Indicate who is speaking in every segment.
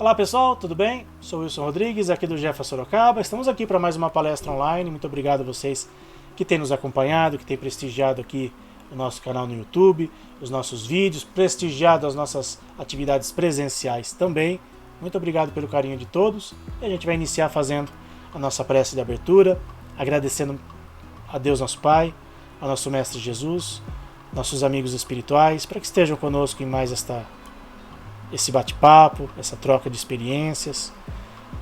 Speaker 1: Olá pessoal, tudo bem? Sou Wilson Rodrigues, aqui do Jefa Sorocaba. Estamos aqui para mais uma palestra online. Muito obrigado a vocês que têm nos acompanhado, que têm prestigiado aqui o nosso canal no YouTube, os nossos vídeos, prestigiado as nossas atividades presenciais também. Muito obrigado pelo carinho de todos. E a gente vai iniciar fazendo a nossa prece de abertura, agradecendo a Deus nosso Pai, ao nosso Mestre Jesus, nossos amigos espirituais, para que estejam conosco em mais esse bate-papo, essa troca de experiências,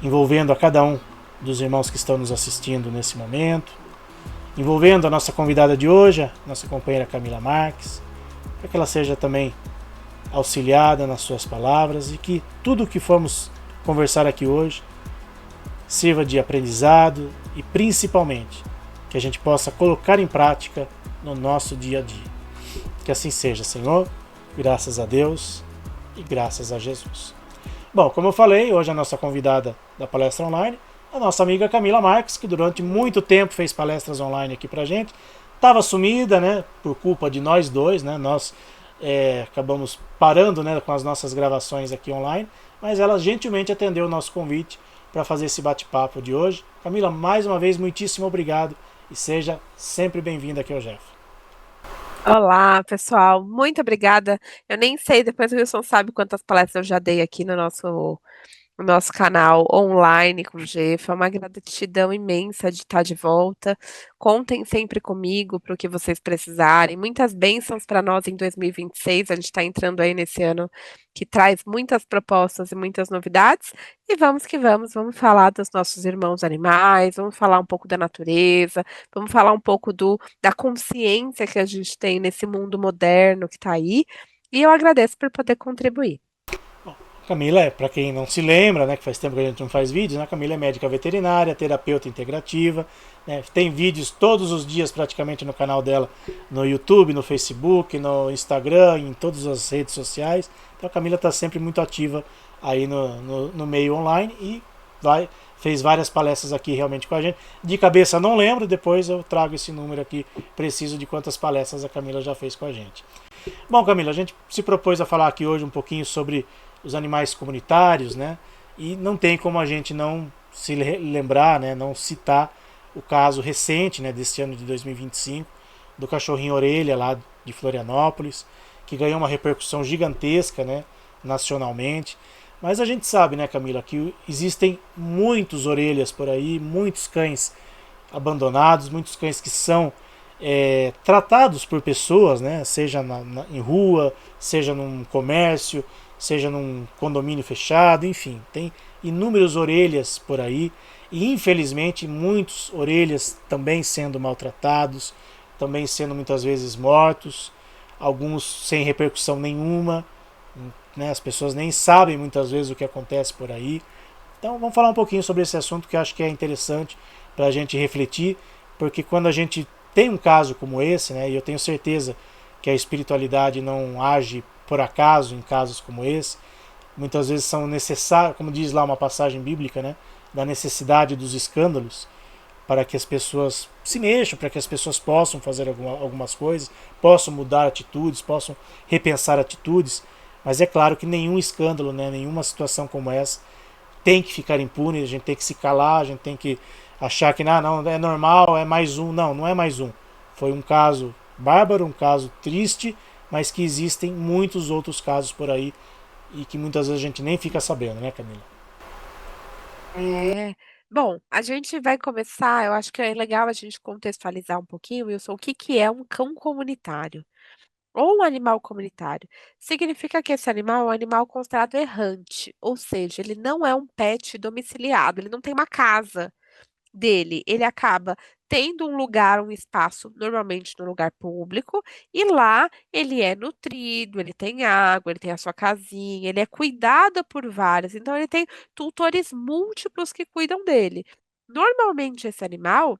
Speaker 1: envolvendo a cada um dos irmãos que estão nos assistindo nesse momento, envolvendo a nossa convidada de hoje, a nossa companheira Camila Marques, para que ela seja também auxiliada nas suas palavras e que tudo o que formos conversar aqui hoje sirva de aprendizado e principalmente que a gente possa colocar em prática no nosso dia a dia. Que assim seja, Senhor, graças a Deus e graças a Jesus. Bom, como eu falei, hoje a nossa convidada da palestra online, a nossa amiga Camila Marques, que durante muito tempo fez palestras online aqui pra gente, estava sumida, né, por culpa de nós dois, né, nós acabamos parando, né, com as nossas gravações aqui online, mas ela gentilmente atendeu o nosso convite para fazer esse bate-papo de hoje. Camila, mais uma vez, muitíssimo obrigado e seja sempre bem-vinda aqui ao Jeff.
Speaker 2: Olá, pessoal. Muito obrigada. Eu nem sei, depois o Wilson sabe quantas palestras eu já dei aqui no nosso canal online com o G. Foi uma gratidão imensa de estar de volta. Contem sempre comigo para o que vocês precisarem. Muitas bênçãos para nós em 2026. A gente está entrando aí nesse ano que traz muitas propostas e muitas novidades. E vamos que vamos. Vamos falar dos nossos irmãos animais, vamos falar um pouco da natureza, vamos falar um pouco da consciência que a gente tem nesse mundo moderno que está aí. E eu agradeço por poder contribuir.
Speaker 1: Camila, para quem não se lembra, né, que faz tempo que a gente não faz vídeos, né, Camila é médica veterinária, terapeuta integrativa, né, tem vídeos todos os dias praticamente no canal dela, no YouTube, no Facebook, no Instagram, em todas as redes sociais. Então a Camila está sempre muito ativa aí no meio online e fez várias palestras aqui realmente com a gente. De cabeça não lembro, depois eu trago esse número aqui preciso de quantas palestras a Camila já fez com a gente. Bom, Camila, a gente se propôs a falar aqui hoje um pouquinho sobre os animais comunitários, né? E não tem como a gente não se lembrar, né? Não citar o caso recente, né? Deste ano de 2025, do cachorrinho orelha lá de Florianópolis, que ganhou uma repercussão gigantesca, né? Nacionalmente. Mas a gente sabe, né, Camila, que existem muitos orelhas por aí, muitos cães abandonados, muitos cães que são tratados por pessoas, né? Seja em rua, seja num comércio, seja num condomínio fechado, enfim, tem inúmeras orelhas por aí e infelizmente muitos orelhas também sendo maltratados, também sendo muitas vezes mortos, alguns sem repercussão nenhuma, né? As pessoas nem sabem muitas vezes o que acontece por aí. Então vamos falar um pouquinho sobre esse assunto que eu acho que é interessante para a gente refletir, porque quando a gente tem um caso como esse, né, e eu tenho certeza que a espiritualidade não age por acaso em casos como esse, muitas vezes são necessários, como diz lá uma passagem bíblica, né, da necessidade dos escândalos para que as pessoas se mexam, para que as pessoas possam fazer algumas coisas, possam mudar atitudes, possam repensar atitudes, mas é claro que nenhum escândalo, né, nenhuma situação como essa tem que ficar impune, a gente tem que se calar, a gente tem que achar que não é normal, é mais um. Não, não é mais um. Foi um caso bárbaro, um caso triste, mas que existem muitos outros casos por aí e que muitas vezes a gente nem fica sabendo, né, Camila?
Speaker 2: É. Bom, a gente vai começar, eu acho que é legal a gente contextualizar um pouquinho, Wilson, o que que é um cão comunitário ou um animal comunitário. Significa que esse animal é um animal considerado errante, ou seja, ele não é um pet domiciliado, ele não tem uma casa dele, ele acaba tendo um lugar, um espaço, normalmente no lugar público, e lá ele é nutrido, ele tem água, ele tem a sua casinha, ele é cuidado por vários, então ele tem tutores múltiplos que cuidam dele. Normalmente esse animal,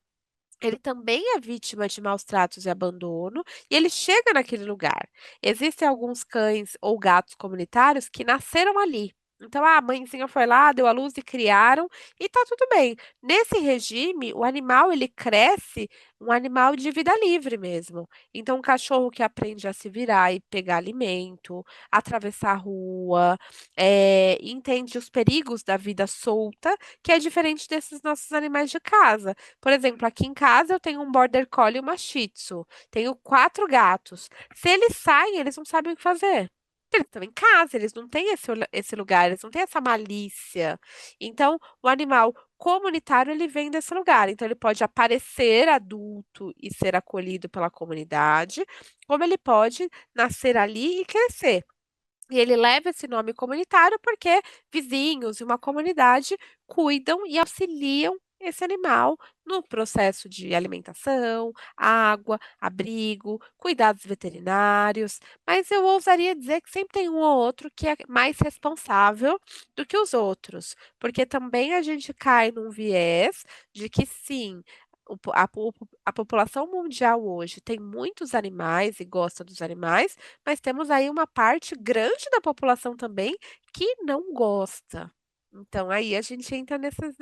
Speaker 2: ele também é vítima de maus tratos e abandono, e ele chega naquele lugar. Existem alguns cães ou gatos comunitários que nasceram ali. Então, a mãezinha foi lá, deu à luz e criaram, e tá tudo bem. Nesse regime, o animal ele cresce um animal de vida livre mesmo. Então, um cachorro que aprende a se virar e pegar alimento, atravessar a rua, entende os perigos da vida solta, que é diferente desses nossos animais de casa. Por exemplo, aqui em casa eu tenho um Border Collie e uma Shih Tzu. Tenho 4 gatos. Se eles saem, eles não sabem o que fazer. Eles estão em casa, eles não têm esse lugar, eles não têm essa malícia. Então, o animal comunitário, ele vem desse lugar. Então, ele pode aparecer adulto e ser acolhido pela comunidade, como ele pode nascer ali e crescer. E ele leva esse nome comunitário porque vizinhos e uma comunidade cuidam e auxiliam esse animal no processo de alimentação, água, abrigo, cuidados veterinários. Mas eu ousaria dizer que sempre tem um ou outro que é mais responsável do que os outros, porque também a gente cai num viés de que sim. A população mundial hoje tem muitos animais e gosta dos animais, mas temos aí uma parte grande da população também que não gosta. Então, aí a gente entra nesses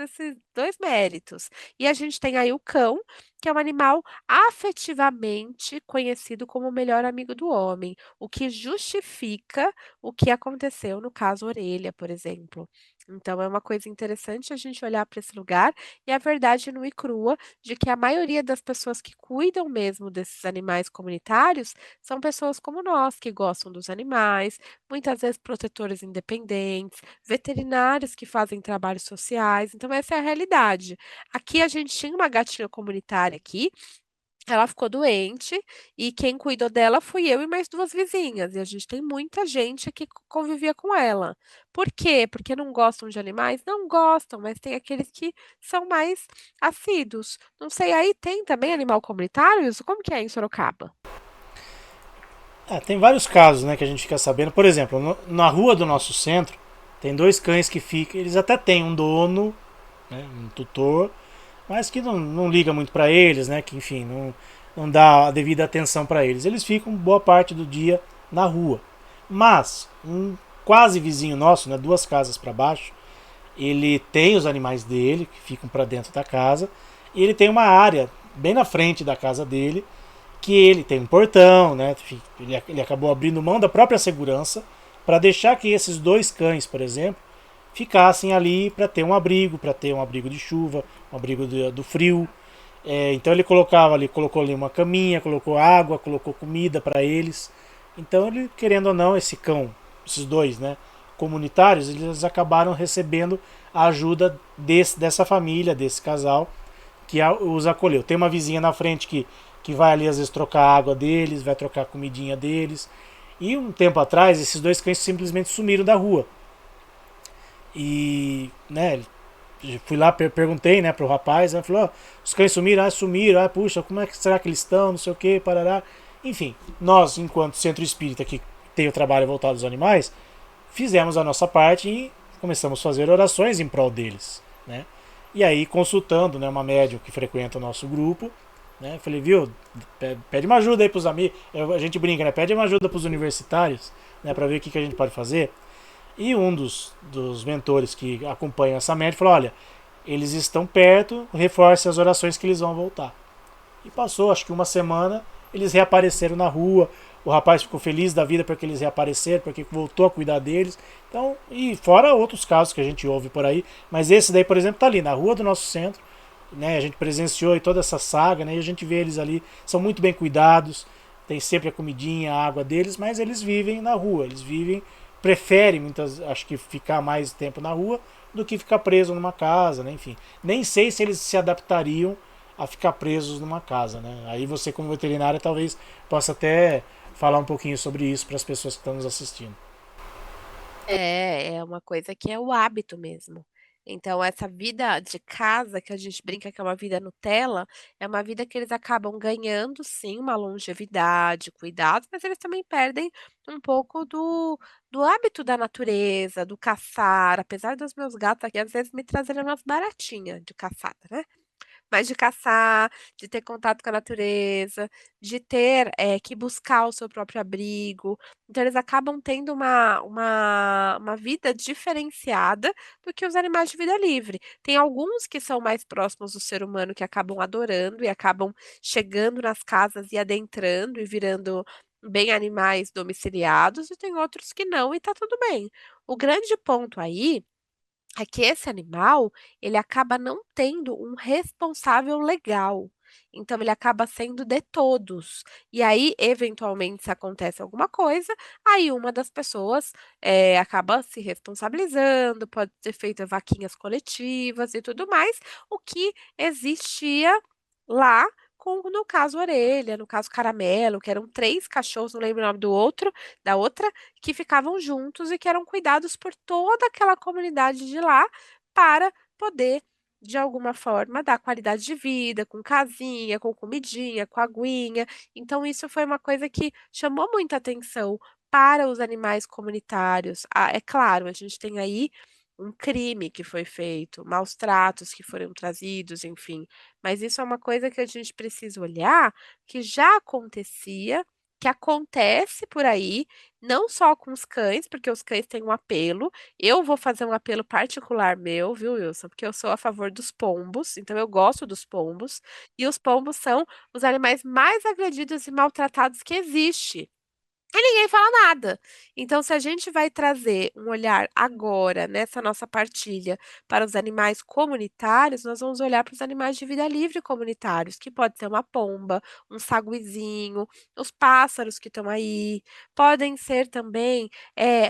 Speaker 2: dois méritos. E a gente tem aí o cão, que é um animal afetivamente conhecido como o melhor amigo do homem, o que justifica o que aconteceu no caso Orelha, por exemplo. Então, é uma coisa interessante a gente olhar para esse lugar e a verdade nua e crua de que a maioria das pessoas que cuidam mesmo desses animais comunitários são pessoas como nós, que gostam dos animais, muitas vezes protetores independentes, veterinários que fazem trabalhos sociais. Então, essa é a realidade. Aqui a gente tinha uma gatinha comunitária aqui, ela ficou doente e quem cuidou dela fui eu e mais 2 vizinhas. E a gente tem muita gente que convivia com ela. Por quê? Porque não gostam de animais? Não gostam, mas tem aqueles que são mais assíduos. Não sei, aí tem também animal comunitário? Isso como que é em Sorocaba?
Speaker 1: Tem vários casos, né, que a gente fica sabendo. Por exemplo, na rua do nosso centro, tem dois cães que ficam. Eles até têm um dono, né, um tutor, mas que não liga muito para eles, né, que enfim, não dá a devida atenção para eles. Eles ficam boa parte do dia na rua. Mas um quase vizinho nosso, né, 2 casas para baixo, ele tem os animais dele que ficam para dentro da casa e ele tem uma área bem na frente da casa dele que ele tem um portão, né? Ele acabou abrindo mão da própria segurança para deixar que esses dois cães, por exemplo, ficassem ali para ter um abrigo de chuva, um abrigo do frio. Então ele colocou ali uma caminha, colocou água, colocou comida para eles. Então ele, querendo ou não, esse cão, esses dois, né, comunitários, eles acabaram recebendo a ajuda dessa família, desse casal que os acolheu. Tem uma vizinha na frente que vai ali às vezes trocar a água deles, vai trocar a comidinha deles. E um tempo atrás, esses dois cães simplesmente sumiram da rua. E, né, fui lá, perguntei, né, pro rapaz, ele falou, os cães sumiram, puxa, como é que será que eles estão, não sei o que, parará. Enfim, nós, enquanto centro espírita que tem o trabalho voltado aos animais, fizemos a nossa parte e começamos a fazer orações em prol deles, né. E aí, consultando, né, uma médium que frequenta o nosso grupo, né, falei, viu, pede uma ajuda aí pros amigos, a gente brinca, né, pede uma ajuda pros universitários, né, para ver o que a gente pode fazer. E um dos mentores que acompanha essa média falou: olha, eles estão perto, reforce as orações que eles vão voltar. E passou, acho que uma semana, eles reapareceram na rua. O rapaz ficou feliz da vida porque eles reapareceram, porque voltou a cuidar deles. Então, e fora outros casos que a gente ouve por aí, mas esse daí, por exemplo, tá ali na rua do nosso centro, né? A gente presenciou toda essa saga, né? E a gente vê eles ali, são muito bem cuidados, tem sempre a comidinha, a água deles, mas eles vivem na rua, eles vivem, preferem muitas, acho que ficar mais tempo na rua do que ficar preso numa casa, né? Enfim, nem sei se eles se adaptariam a ficar presos numa casa, né? Aí você como veterinária talvez possa até falar um pouquinho sobre isso para as pessoas que estão nos assistindo.
Speaker 2: É uma coisa que é o hábito mesmo. Então, essa vida de casa, que a gente brinca que é uma vida Nutella, é uma vida que eles acabam ganhando, sim, uma longevidade, cuidados, mas eles também perdem um pouco do hábito da natureza, do caçar. Apesar dos meus gatos aqui, às vezes, me trazerem umas baratinhas de caçada, né? mas de caçar, de ter contato com a natureza, de ter que buscar o seu próprio abrigo. Então, eles acabam tendo uma vida diferenciada do que os animais de vida livre. Tem alguns que são mais próximos do ser humano que acabam adorando e acabam chegando nas casas e adentrando e virando bem animais domiciliados, e tem outros que não, e tá tudo bem. O grande ponto aí é que esse animal, ele acaba não tendo um responsável legal. Então ele acaba sendo de todos. E aí, eventualmente, se acontece alguma coisa, aí uma das pessoas acaba se responsabilizando, pode ser feita vaquinhas coletivas e tudo mais, o que existia lá no caso Orelha, no caso Caramelo, que eram 3 cachorros, não lembro o nome do outro, da outra, que ficavam juntos e que eram cuidados por toda aquela comunidade de lá para poder, de alguma forma, dar qualidade de vida, com casinha, com comidinha, com aguinha. Então, isso foi uma coisa que chamou muita atenção para os animais comunitários. Ah, é claro, a gente tem aí um crime que foi feito, maus tratos que foram trazidos, enfim. Mas isso é uma coisa que a gente precisa olhar, que já acontecia, que acontece por aí, não só com os cães, porque os cães têm um apelo. Eu vou fazer um apelo particular meu, viu, Wilson? Porque eu sou a favor dos pombos, então eu gosto dos pombos. E os pombos são os animais mais agredidos e maltratados que existe. E ninguém fala nada. Então, se a gente vai trazer um olhar agora, nessa nossa partilha, para os animais comunitários, nós vamos olhar para os animais de vida livre comunitários, que pode ser uma pomba, um saguizinho, os pássaros que estão aí, podem ser também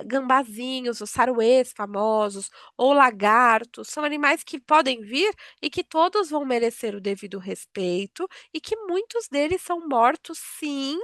Speaker 2: gambazinhos, os saruês famosos, ou lagartos, são animais que podem vir e que todos vão merecer o devido respeito, e que muitos deles são mortos, sim,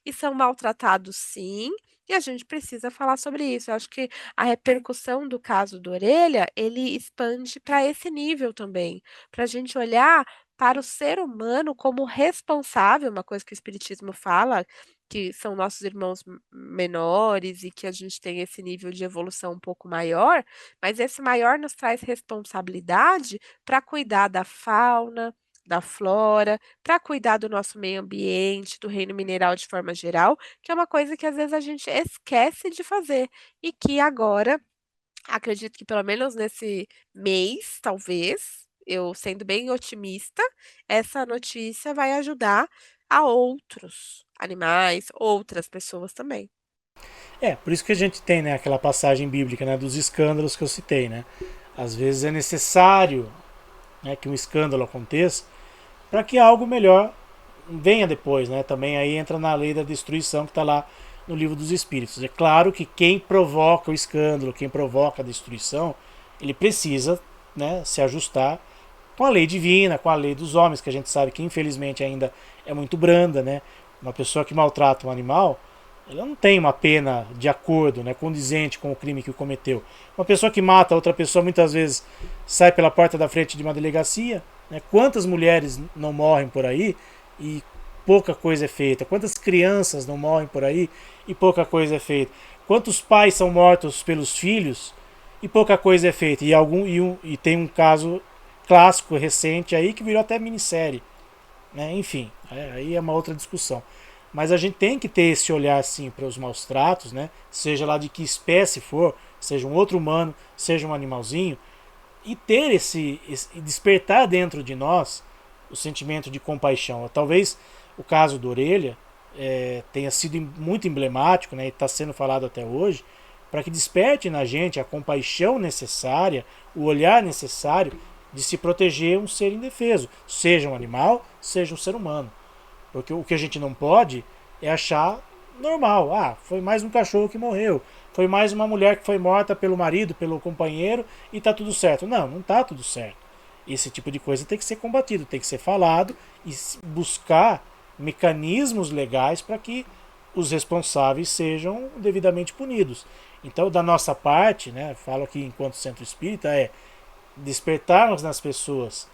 Speaker 2: e são maltratados, sim, e a gente precisa falar sobre isso. Eu acho que a repercussão do caso do Orelha, ele expande para esse nível também, para a gente olhar para o ser humano como responsável, uma coisa que o Espiritismo fala, que são nossos irmãos menores e que a gente tem esse nível de evolução um pouco maior, mas esse maior nos traz responsabilidade para cuidar da fauna, da flora, para cuidar do nosso meio ambiente, do reino mineral de forma geral, que é uma coisa que às vezes a gente esquece de fazer e que agora, acredito que pelo menos nesse mês, talvez, eu sendo bem otimista, essa notícia vai ajudar a outros animais, outras pessoas também.
Speaker 1: Por isso que a gente tem, né, aquela passagem bíblica, né, dos escândalos que eu citei, né? Às vezes é necessário, né, que um escândalo aconteça para que algo melhor venha depois, né? Também aí entra na lei da destruição que está lá no livro dos Espíritos. É claro que quem provoca o escândalo, quem provoca a destruição, ele precisa, né, se ajustar com a lei divina, com a lei dos homens, que a gente sabe que infelizmente ainda é muito branda, né? Uma pessoa que maltrata um animal, ela não tem uma pena de acordo, né, condizente com o crime que cometeu. Uma pessoa que mata outra pessoa muitas vezes sai pela porta da frente de uma delegacia, né? Quantas mulheres não morrem por aí e pouca coisa é feita? Quantas crianças não morrem por aí e pouca coisa é feita? Quantos pais são mortos pelos filhos e pouca coisa é feita? E tem um caso clássico recente aí que virou até minissérie, né? Enfim, aí é uma outra discussão. Mas a gente tem que ter esse olhar sim para os maus tratos, né? Seja lá de que espécie for, seja um outro humano, seja um animalzinho, e ter esse despertar dentro de nós o sentimento de compaixão. Talvez o caso do Orelha tenha sido muito emblemático, né? E está sendo falado até hoje, para que desperte na gente a compaixão necessária, o olhar necessário de se proteger um ser indefeso, seja um animal, seja um ser humano. Porque o que a gente não pode é achar normal. Ah, foi mais um cachorro que morreu. Foi mais uma mulher que foi morta pelo marido, pelo companheiro e tá tudo certo. Não, não tá tudo certo. Esse tipo de coisa tem que ser combatido, tem que ser falado e buscar mecanismos legais para que os responsáveis sejam devidamente punidos. Então, da nossa parte, né, falo aqui enquanto centro espírita, é despertarmos nas pessoas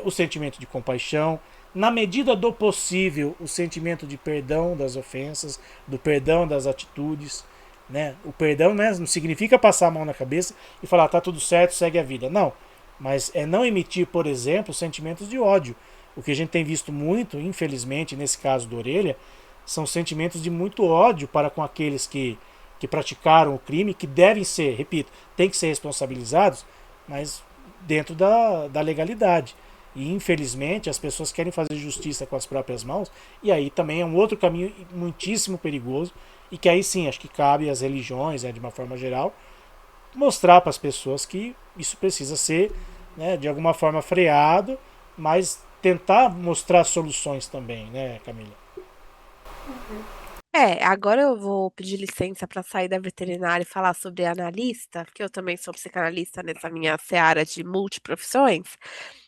Speaker 1: o sentimento de compaixão, na medida do possível, o sentimento de perdão das ofensas, do perdão das atitudes. Né? O perdão, né, não significa passar a mão na cabeça e falar tá tudo certo, segue a vida. Não. mas é não emitir, por exemplo, sentimentos de ódio. O que a gente tem visto muito, infelizmente, nesse caso do Orelha, são sentimentos de muito ódio para com aqueles que praticaram o crime, que devem ser, repito, têm que ser responsabilizados, mas dentro da legalidade. E infelizmente as pessoas querem fazer justiça com as próprias mãos, e aí também é um outro caminho muitíssimo perigoso, e que aí sim, acho que cabe às religiões, né, de uma forma geral, mostrar para as pessoas que isso precisa ser, né, de alguma forma freado, mas tentar mostrar soluções também, né, Camila?
Speaker 2: Agora eu vou pedir licença para sair da veterinária e falar sobre analista, porque eu também sou psicanalista nessa minha seara de multiprofissões.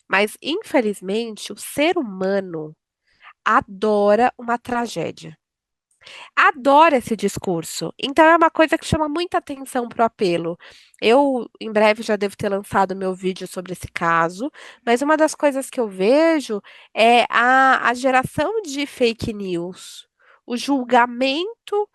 Speaker 2: Mas, infelizmente, o ser humano adora uma tragédia. Adora esse discurso. Então, é uma coisa que chama muita atenção pro apelo. Eu, em breve, já devo ter lançado meu vídeo sobre esse caso, mas uma das coisas que eu vejo é a geração de fake news, o julgamento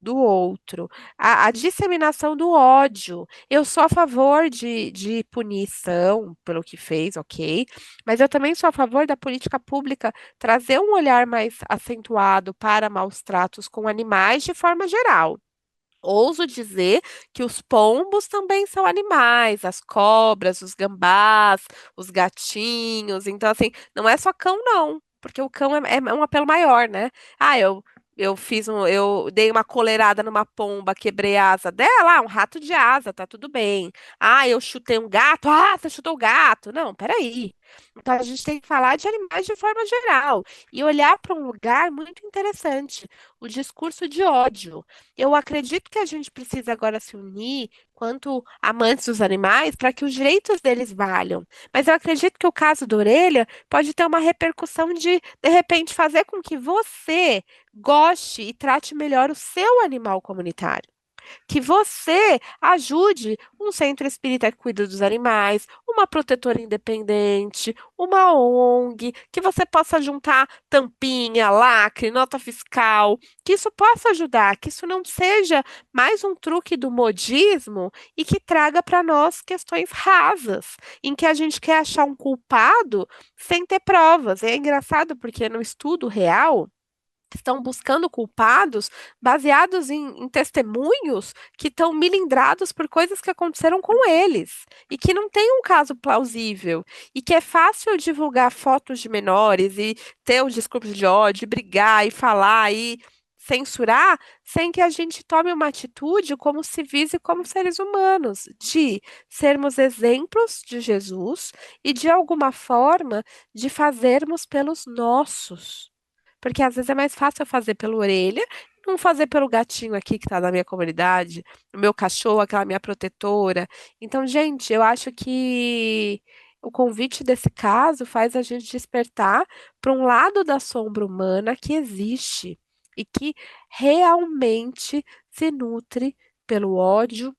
Speaker 2: do outro, a disseminação do ódio. Eu sou a favor de punição pelo que fez, ok, mas eu também sou a favor da política pública trazer um olhar mais acentuado para maus tratos com animais de forma geral. Ouso dizer que os pombos também são animais, as cobras, os gambás, os gatinhos. Então, assim, não é só cão, não, porque o cão é um apelo maior, né? Eu dei uma coleirada numa pomba, quebrei a asa dela, um rato de asa, tá tudo bem. Eu chutei um gato, você chutou o gato. Não, peraí. Então, a gente tem que falar de animais de forma geral e olhar para um lugar muito interessante, o discurso de ódio. Eu acredito que a gente precisa agora se unir, quanto amantes dos animais, para que os direitos deles valham. Mas eu acredito que o caso da orelha pode ter uma repercussão de repente, fazer com que você goste e trate melhor o seu animal comunitário. Que você ajude um centro espírita que cuida dos animais, uma protetora independente, uma ONG, que você possa juntar tampinha, lacre, nota fiscal, que isso possa ajudar, que isso não seja mais um truque do modismo e que traga para nós questões rasas, em que a gente quer achar um culpado sem ter provas. É engraçado porque no estudo real estão buscando culpados baseados em testemunhos que estão milindrados por coisas que aconteceram com eles e que não tem um caso plausível e que é fácil divulgar fotos de menores e ter o discurso de ódio, e brigar e falar e censurar sem que a gente tome uma atitude como civis e como seres humanos, de sermos exemplos de Jesus e de alguma forma de fazermos pelos nossos. Porque às vezes é mais fácil eu fazer pela orelha, não fazer pelo gatinho aqui que tá na minha comunidade, o meu cachorro, aquela minha protetora. Então, gente, eu acho que o convite desse caso faz a gente despertar para um lado da sombra humana que existe e que realmente se nutre pelo ódio,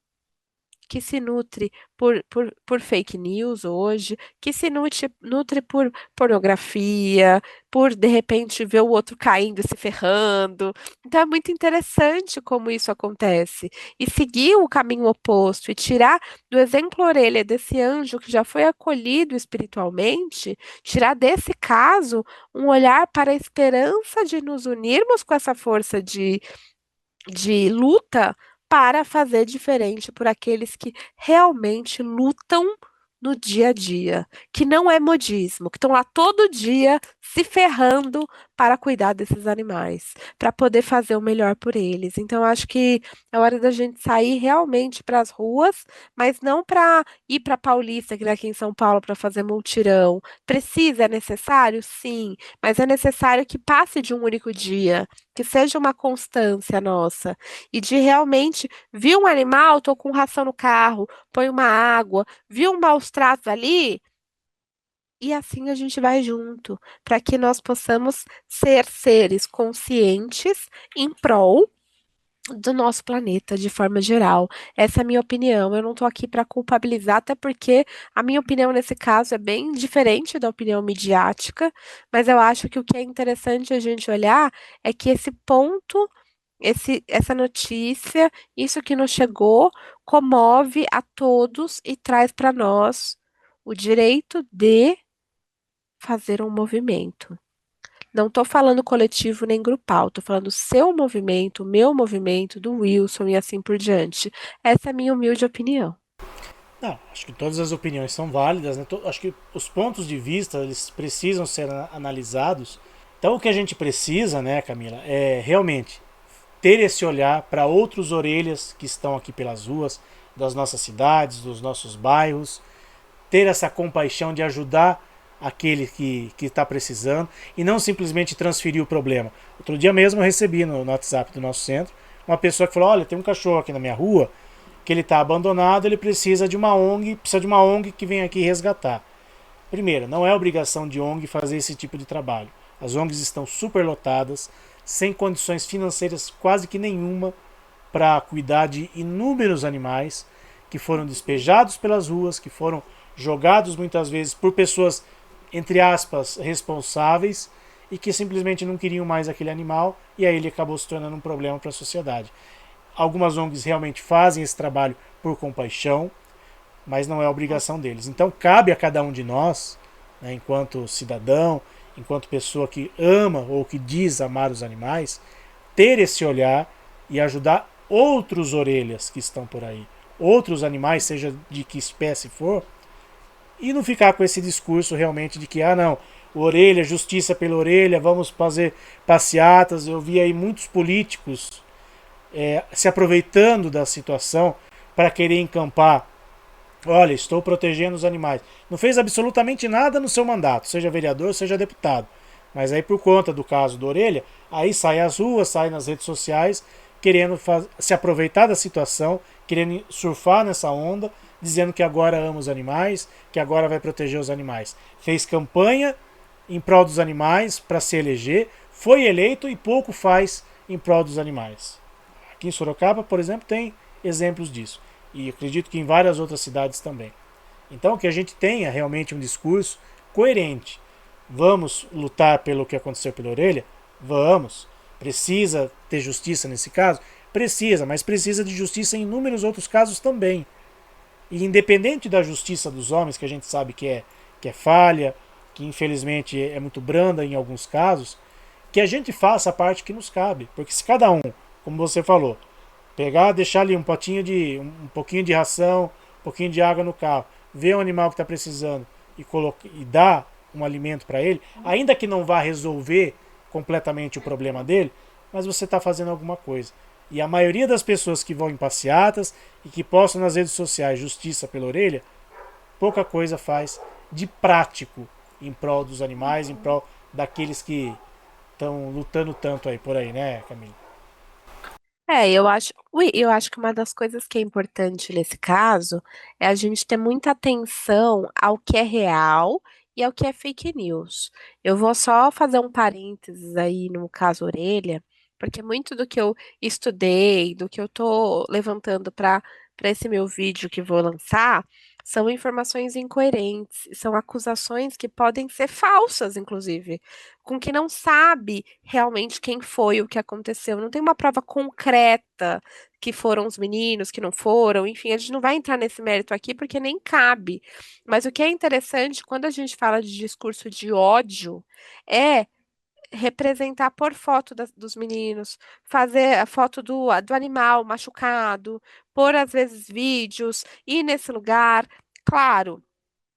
Speaker 2: que se nutre por fake news hoje, que se nutre por pornografia, por de repente ver o outro caindo e se ferrando. Então é muito interessante como isso acontece. E seguir o caminho oposto e tirar do exemplo orelha desse anjo que já foi acolhido espiritualmente, tirar desse caso um olhar para a esperança de nos unirmos com essa força de luta para fazer diferente por aqueles que realmente lutam no dia a dia, que não é modismo, que estão lá todo dia se ferrando para cuidar desses animais, para poder fazer o melhor por eles. Então, eu acho que é hora da gente sair realmente para as ruas, mas não para ir para Paulista, que é aqui em São Paulo, para fazer multirão. Precisa, é necessário? Sim, mas é necessário que passe de um único dia, que seja uma constância nossa e de realmente vi um animal, tô com ração no carro, põe uma água, vi um maus tratos ali, e assim a gente vai junto, para que nós possamos ser seres conscientes em prol do nosso planeta de forma geral. Essa é a minha opinião. Eu não estou aqui para culpabilizar, até porque a minha opinião nesse caso é bem diferente da opinião midiática, mas eu acho que o que é interessante a gente olhar é que esse ponto, essa notícia, isso que nos chegou, comove a todos e traz para nós o direito de fazer um movimento. Não estou falando coletivo nem grupal, estou falando seu movimento, meu movimento, do Wilson e assim por diante. Essa é a minha humilde opinião.
Speaker 1: Não, acho que todas as opiniões são válidas, né? Acho que os pontos de vista eles precisam ser analisados. Então o que a gente precisa, né, Camila, é realmente ter esse olhar para outros orelhas que estão aqui pelas ruas das nossas cidades, dos nossos bairros, ter essa compaixão de ajudar aquele que está precisando e não simplesmente transferir o problema. Outro dia mesmo eu recebi no WhatsApp do nosso centro uma pessoa que falou: olha, tem um cachorro aqui na minha rua que ele está abandonado, ele precisa de uma ONG, precisa de uma ONG que venha aqui resgatar. Primeiro, não é obrigação de ONG fazer esse tipo de trabalho. As ONGs estão superlotadas, sem condições financeiras quase que nenhuma para cuidar de inúmeros animais que foram despejados pelas ruas, que foram jogados muitas vezes por pessoas, entre aspas, responsáveis e que simplesmente não queriam mais aquele animal e aí ele acabou se tornando um problema para a sociedade. Algumas ONGs realmente fazem esse trabalho por compaixão, mas não é obrigação deles. Então cabe a cada um de nós, né, enquanto cidadão, enquanto pessoa que ama ou que diz amar os animais, ter esse olhar e ajudar outros orelhas que estão por aí, outros animais, seja de que espécie for, e não ficar com esse discurso realmente de que, ah, não, orelha, justiça pela orelha, vamos fazer passeatas. Eu vi aí muitos políticos se aproveitando da situação para querer encampar. Olha, estou protegendo os animais. Não fez absolutamente nada no seu mandato, seja vereador, seja deputado. Mas aí, por conta do caso do Orelha, aí sai às ruas, sai nas redes sociais, querendo se aproveitar da situação, querendo surfar nessa onda, dizendo que agora ama os animais, que agora vai proteger os animais. Fez campanha em prol dos animais para se eleger, foi eleito e pouco faz em prol dos animais. Aqui em Sorocaba, por exemplo, tem exemplos disso. E acredito que em várias outras cidades também. Então, que a gente tenha realmente um discurso coerente. Vamos lutar pelo que aconteceu pela orelha? Vamos. Precisa ter justiça nesse caso? Precisa, mas precisa de justiça em inúmeros outros casos também. E independente da justiça dos homens, que a gente sabe que é falha, que infelizmente é muito branda em alguns casos, que a gente faça a parte que nos cabe. Porque se cada um, como você falou, pegar, deixar ali um potinho de um pouquinho de ração, um pouquinho de água no carro, ver um animal que está precisando e dar um alimento para ele, ainda que não vá resolver completamente o problema dele, mas você está fazendo alguma coisa. E a maioria das pessoas que vão em passeatas e que postam nas redes sociais justiça pela orelha, pouca coisa faz de prático em prol dos animais, em prol daqueles que estão lutando tanto aí por aí, né, Camila?
Speaker 2: Eu acho que uma das coisas que é importante nesse caso é a gente ter muita atenção ao que é real e ao que é fake news. Eu vou só fazer um parênteses aí no caso orelha, porque muito do que eu estudei, do que eu tô levantando para esse meu vídeo que vou lançar, são informações incoerentes, são acusações que podem ser falsas, inclusive, com que não sabe realmente quem foi, o que aconteceu. Não tem uma prova concreta que foram os meninos, que não foram. Enfim, a gente não vai entrar nesse mérito aqui porque nem cabe. Mas o que é interessante quando a gente fala de discurso de ódio é representar por foto dos meninos, fazer a foto do animal machucado, pôr às vezes vídeos, ir nesse lugar. Claro,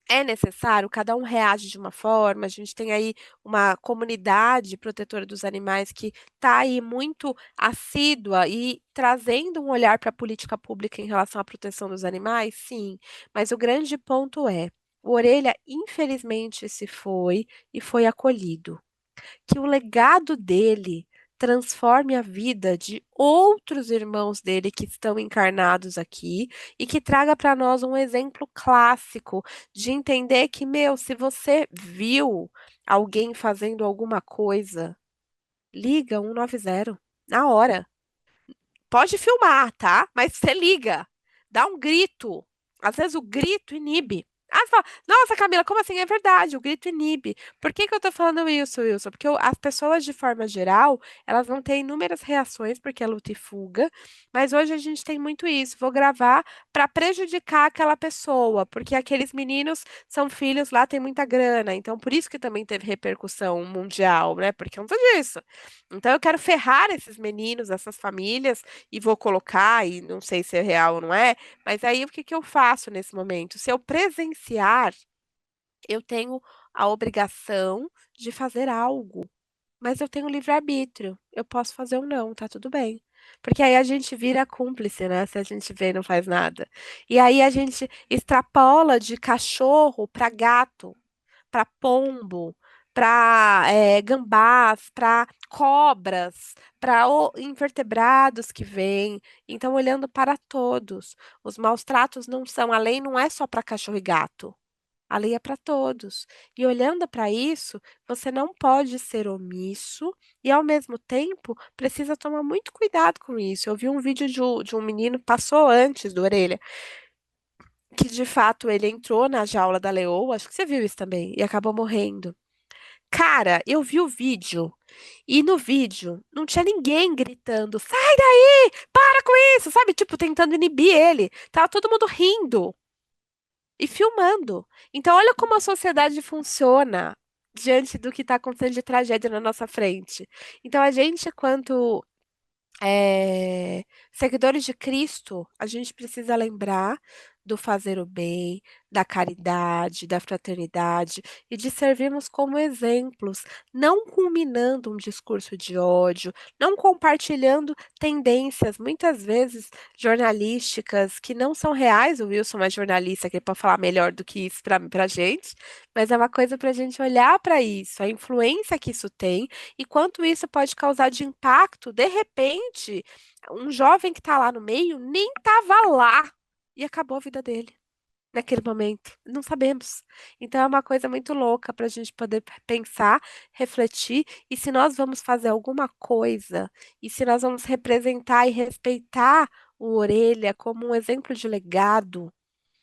Speaker 2: é necessário, cada um reage de uma forma. A gente tem aí uma comunidade protetora dos animais que está aí muito assídua e trazendo um olhar para a política pública em relação à proteção dos animais, sim. Mas o grande ponto é, o Orelha, infelizmente, se foi e foi acolhido. Que o legado dele transforme a vida de outros irmãos dele que estão encarnados aqui e que traga para nós um exemplo clássico de entender que, meu, se você viu alguém fazendo alguma coisa, liga 190 na hora. Pode filmar, tá? Mas você liga, dá um grito. Às vezes o grito inibe. Ah, você fala, nossa, Camila, como assim? É verdade, o grito inibe. Por que que eu tô falando isso, Wilson? Porque as pessoas, de forma geral, elas vão ter inúmeras reações, porque é luta e fuga, mas hoje a gente tem muito isso. Vou gravar para prejudicar aquela pessoa, porque aqueles meninos são filhos lá, tem muita grana, então por isso que também teve repercussão mundial, né? Por conta disso. Então eu quero ferrar esses meninos, essas famílias, e vou colocar, e não sei se é real ou não é, mas aí o que que eu faço nesse momento? Se eu presenciar, eu tenho a obrigação de fazer algo, mas eu tenho livre-arbítrio. Eu posso fazer ou não, tá tudo bem. Porque aí a gente vira cúmplice, né? Se a gente vê e não faz nada. E aí a gente extrapola de cachorro para gato, para pombo, para gambás, para cobras, para invertebrados que vêm. Então, olhando para todos, os maus tratos não são, a lei não é só para cachorro e gato. A lei é para todos. E olhando para isso, você não pode ser omisso e, ao mesmo tempo, precisa tomar muito cuidado com isso. Eu vi um vídeo de um menino, passou antes do orelha, que de fato ele entrou na jaula da leoa, acho que você viu isso também, e acabou morrendo. Cara, eu vi o vídeo e no vídeo não tinha ninguém gritando, sai daí, para com isso, sabe? Tipo, tentando inibir ele. Tava todo mundo rindo e filmando. Então, olha como a sociedade funciona diante do que está acontecendo de tragédia na nossa frente. Então, a gente, quanto seguidores de Cristo, a gente precisa lembrar do fazer o bem, da caridade, da fraternidade e de servirmos como exemplos, não culminando um discurso de ódio, não compartilhando tendências, muitas vezes jornalísticas, que não são reais. O Wilson é jornalista, que ele pode falar melhor do que isso para gente, mas é uma coisa para a gente olhar para isso, a influência que isso tem e quanto isso pode causar de impacto. De repente, um jovem que está lá no meio nem estava lá e acabou a vida dele naquele momento. Não sabemos. Então é uma coisa muito louca para a gente poder pensar, refletir, e se nós vamos fazer alguma coisa, e se nós vamos representar e respeitar o Orelha como um exemplo de legado,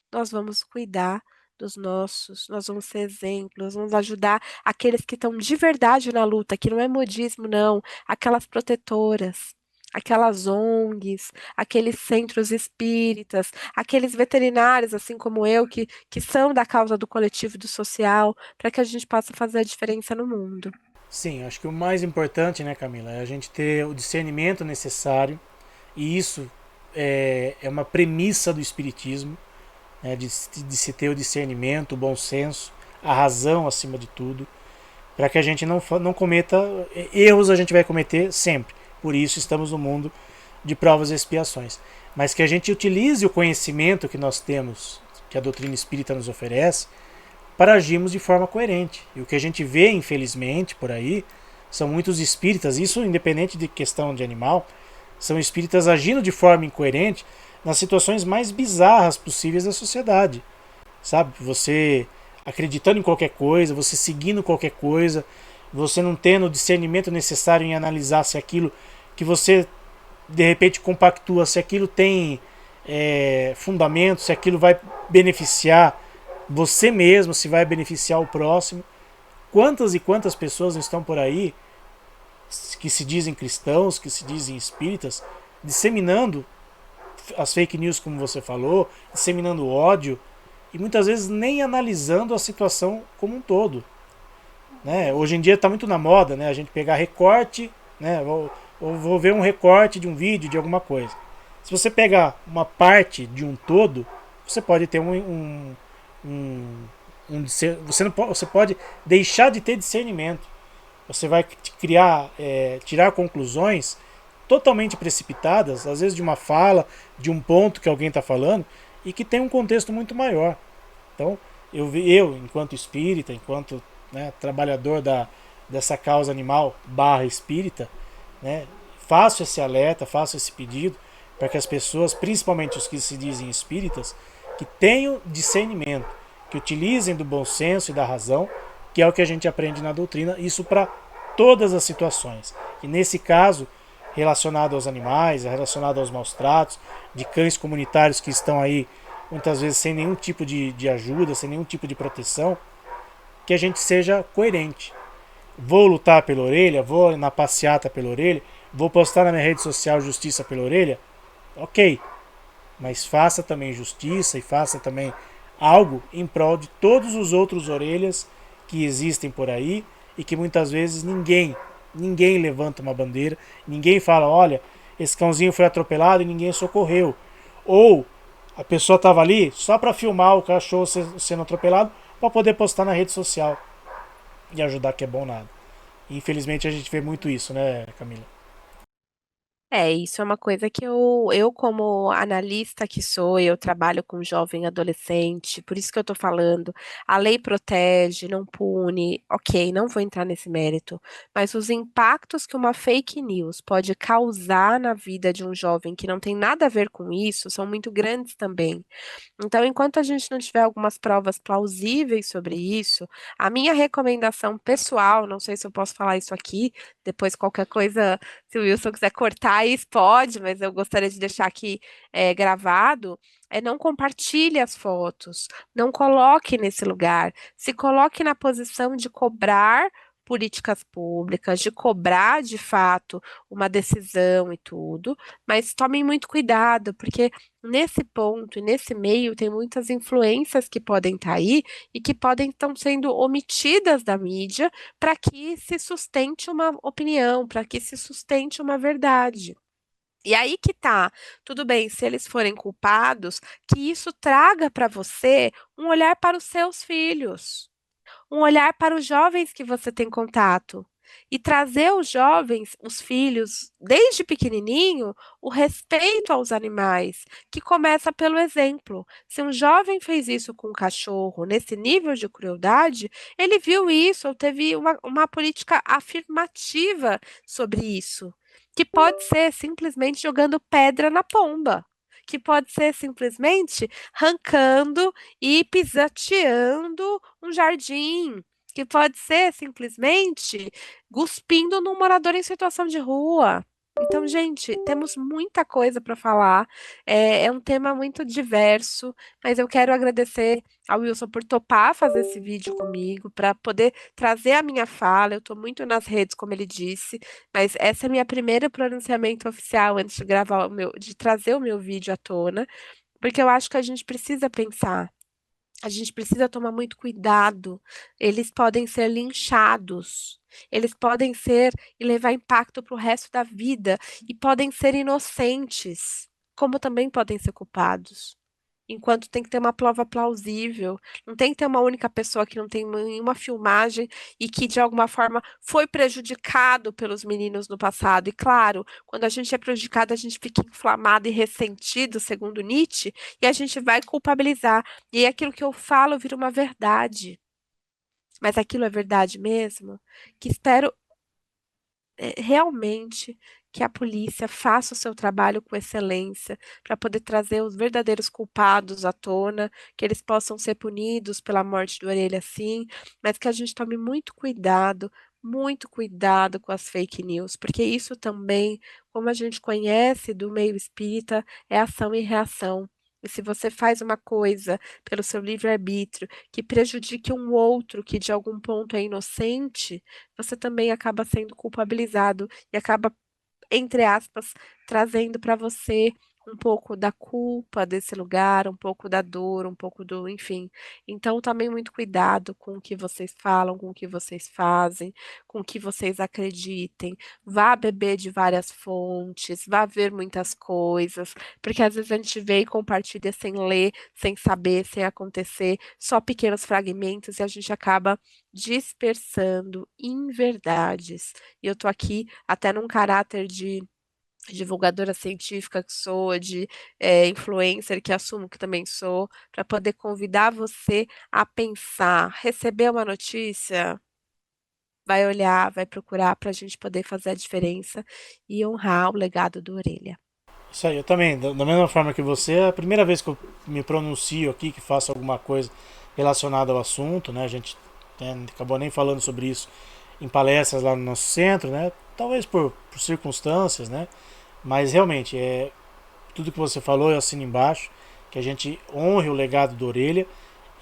Speaker 2: nós vamos cuidar dos nossos, nós vamos ser exemplos, nós vamos ajudar aqueles que estão de verdade na luta, que não é modismo, não, aquelas protetoras, aquelas ONGs, aqueles centros espíritas, aqueles veterinários, assim como eu, que são da causa do coletivo e do social, para que a gente possa fazer a diferença no mundo.
Speaker 1: Sim, acho que o mais importante, né, Camila, é a gente ter o discernimento necessário, e isso é uma premissa do Espiritismo, né, de se ter o discernimento, o bom senso, a razão acima de tudo, para que a gente não cometa erros. A gente vai cometer sempre, por isso estamos no mundo de provas e expiações, mas que a gente utilize o conhecimento que nós temos, que a doutrina espírita nos oferece, para agirmos de forma coerente. E o que a gente vê, infelizmente, por aí, são muitos espíritas, isso independente de questão de animal, são espíritas agindo de forma incoerente nas situações mais bizarras possíveis da sociedade. Sabe? Você acreditando em qualquer coisa, você seguindo qualquer coisa, você não tendo o discernimento necessário em analisar se aquilo que você de repente compactua, se aquilo tem fundamento, se aquilo vai beneficiar você mesmo, se vai beneficiar o próximo. Quantas e quantas pessoas estão por aí que se dizem cristãos, que se dizem espíritas, disseminando as fake news, como você falou, disseminando ódio e muitas vezes nem analisando a situação como um todo. Né? Hoje em dia está muito na moda, né? A gente pegar recorte, né? Vou ver um recorte de um vídeo, de alguma coisa. Se você pegar uma parte de um todo, você pode ter você pode deixar de ter discernimento. Você vai tirar conclusões totalmente precipitadas, às vezes de uma fala, de um ponto que alguém está falando, e que tem um contexto muito maior. Então, eu enquanto espírita, enquanto, né, trabalhador dessa causa animal barra espírita, né, faço esse alerta, faço esse pedido para que as pessoas, principalmente os que se dizem espíritas, que tenham discernimento, que utilizem do bom senso e da razão, que é o que a gente aprende na doutrina, isso para todas as situações. E nesse caso, relacionado aos animais, relacionado aos maus tratos, de cães comunitários que estão aí muitas vezes sem nenhum tipo de ajuda, sem nenhum tipo de proteção, que a gente seja coerente. Vou lutar pela orelha, vou na passeata pela orelha, vou postar na minha rede social justiça pela orelha, ok, mas faça também justiça e faça também algo em prol de todos os outros orelhas que existem por aí e que muitas vezes ninguém levanta uma bandeira, ninguém fala, olha, esse cãozinho foi atropelado e ninguém socorreu. Ou a pessoa estava ali só para filmar o cachorro sendo atropelado para poder postar na rede social e ajudar que é bom nada. Infelizmente a gente vê muito isso, né, Camila?
Speaker 2: Isso é uma coisa que eu como analista que sou, eu trabalho com jovem adolescente, por isso que eu tô falando, a lei protege, não pune, ok, não vou entrar nesse mérito, mas os impactos que uma fake news pode causar na vida de um jovem que não tem nada a ver com isso são muito grandes também. Então, enquanto a gente não tiver algumas provas plausíveis sobre isso, a minha recomendação pessoal, não sei se eu posso falar isso aqui, depois qualquer coisa, se o Wilson quiser cortar isso, pode, mas eu gostaria de deixar aqui gravado, não compartilhe as fotos, não coloque nesse lugar, se coloque na posição de cobrar políticas públicas, de cobrar de fato uma decisão e tudo, mas tomem muito cuidado, porque nesse ponto e nesse meio tem muitas influências que podem estar aí e que podem estar sendo omitidas da mídia para que se sustente uma opinião, para que se sustente uma verdade. E aí que tá, tudo bem, se eles forem culpados, que isso traga para você um olhar para os seus filhos, um olhar para os jovens que você tem contato e trazer os jovens, os filhos, desde pequenininho, o respeito aos animais, que começa pelo exemplo. Se um jovem fez isso com um cachorro, nesse nível de crueldade, ele viu isso ou teve uma política afirmativa sobre isso, que pode ser simplesmente jogando pedra na pomba. Que pode ser simplesmente arrancando e pisoteando um jardim, que pode ser simplesmente cuspindo num morador em situação de rua. Então, gente, temos muita coisa para falar. É um tema muito diverso, mas eu quero agradecer ao Wilson por topar fazer esse vídeo comigo, para poder trazer a minha fala. Eu estou muito nas redes, como ele disse, mas essa é a minha primeira pronunciamento oficial antes de gravar de trazer o meu vídeo à tona, porque eu acho que a gente precisa pensar. A gente precisa tomar muito cuidado. Eles podem ser linchados. Eles podem ser e levar impacto para o resto da vida. E podem ser inocentes, como também podem ser culpados. Enquanto tem que ter uma prova plausível, não tem que ter uma única pessoa que não tem nenhuma filmagem e que de alguma forma foi prejudicado pelos meninos no passado. E claro, quando a gente é prejudicado, a gente fica inflamado e ressentido, segundo Nietzsche, e a gente vai culpabilizar. E aí aquilo que eu falo vira uma verdade. Mas aquilo é verdade mesmo? Que espero realmente que a polícia faça o seu trabalho com excelência para poder trazer os verdadeiros culpados à tona, que eles possam ser punidos pela morte do Orelha, sim, mas que a gente tome muito cuidado com as fake news, porque isso também, como a gente conhece do meio espírita, é ação e reação. E se você faz uma coisa pelo seu livre-arbítrio que prejudique um outro que de algum ponto é inocente, você também acaba sendo culpabilizado e acaba, entre aspas, trazendo para você um pouco da culpa desse lugar, um pouco da dor, um pouco do, enfim. Então, tomem muito cuidado com o que vocês falam, com o que vocês fazem, com o que vocês acreditem. Vá beber de várias fontes, vá ver muitas coisas, porque às vezes a gente vê e compartilha sem ler, sem saber, sem acontecer, só pequenos fragmentos e a gente acaba dispersando inverdades. E eu tô aqui até num caráter de divulgadora científica que sou, de influencer que assumo que também sou, para poder convidar você a pensar, receber uma notícia, vai olhar, vai procurar para a gente poder fazer a diferença e honrar o legado do Orelha.
Speaker 1: Isso aí, eu também, da mesma forma que você, é a primeira vez que eu me pronuncio aqui, que faço alguma coisa relacionada ao assunto, né? A gente acabou nem falando sobre isso em palestras lá no nosso centro, né? Talvez por circunstâncias, né? Mas realmente, tudo que você falou eu assino embaixo. que a gente honre o legado do Orelha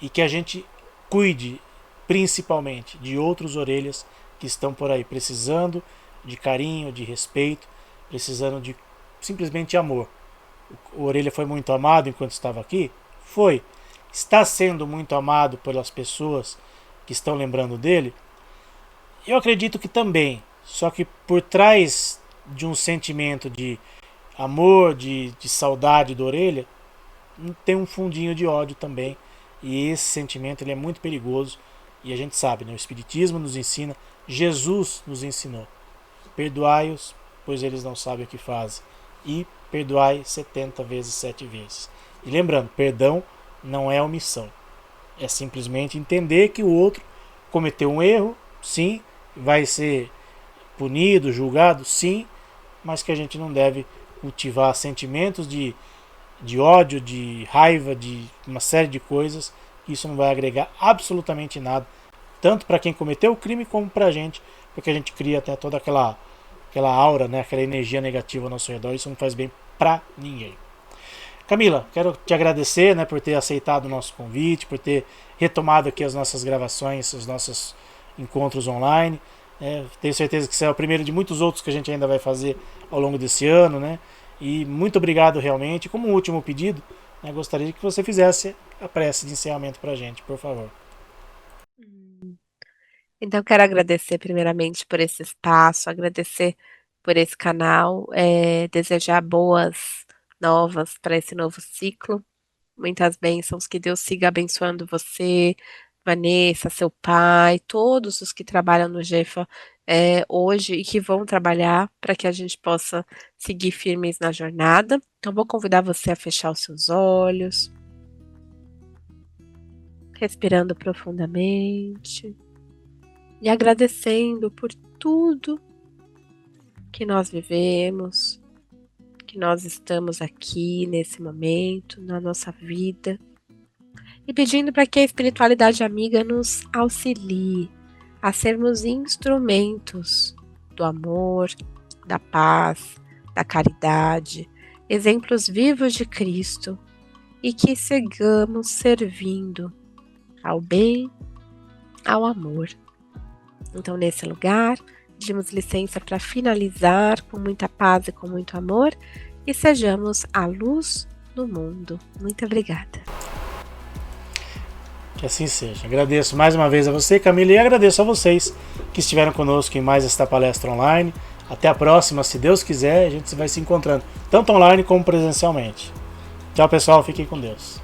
Speaker 1: e que a gente cuide principalmente de outros orelhas que estão por aí precisando de carinho, de respeito, precisando de simplesmente amor. O Orelha foi muito amado enquanto estava aqui? Foi. Está sendo muito amado pelas pessoas que estão lembrando dele? Eu acredito que também. Só que por trás de um sentimento de amor, de saudade do Orelha, tem um fundinho de ódio também. E esse sentimento ele é muito perigoso. E a gente sabe, né? O Espiritismo nos ensina, Jesus nos ensinou. Perdoai-os, pois eles não sabem o que fazem. E perdoai 70 vezes 7 vezes. E lembrando, perdão não é omissão. É simplesmente entender que o outro cometeu um erro, sim, vai ser punido, julgado, sim, mas que a gente não deve cultivar sentimentos de ódio, de raiva, de uma série de coisas. Isso não vai agregar absolutamente nada, tanto para quem cometeu o crime como para a gente, porque a gente cria até toda aquela aura, né, aquela energia negativa ao nosso redor. Isso não faz bem para ninguém. Camila, quero te agradecer, né, por ter aceitado o nosso convite, por ter retomado aqui as nossas gravações, os nossos encontros online. Tenho certeza que você é o primeiro de muitos outros que a gente ainda vai fazer ao longo desse ano, né? E muito obrigado realmente. Como um último pedido, né, gostaria que você fizesse a prece de encerramento para a gente, por favor.
Speaker 2: Então, quero agradecer primeiramente por esse espaço, agradecer por esse canal, desejar boas novas para esse novo ciclo. Muitas bênçãos, que Deus siga abençoando você, Vanessa, seu pai, todos os que trabalham no Jefa hoje e que vão trabalhar para que a gente possa seguir firmes na jornada. Então, vou convidar você a fechar os seus olhos, respirando profundamente e agradecendo por tudo que nós vivemos, que nós estamos aqui nesse momento, na nossa vida, e pedindo para que a espiritualidade amiga nos auxilie a sermos instrumentos do amor, da paz, da caridade, exemplos vivos de Cristo, e que sigamos servindo ao bem, ao amor. Então, nesse lugar, pedimos licença para finalizar com muita paz e com muito amor, e sejamos a luz no mundo. Muito obrigada.
Speaker 1: Que assim seja. Agradeço mais uma vez a você, Camila, e agradeço a vocês que estiveram conosco em mais esta palestra online. Até a próxima, se Deus quiser, a gente vai se encontrando, tanto online como presencialmente. Tchau, pessoal, fiquem com Deus.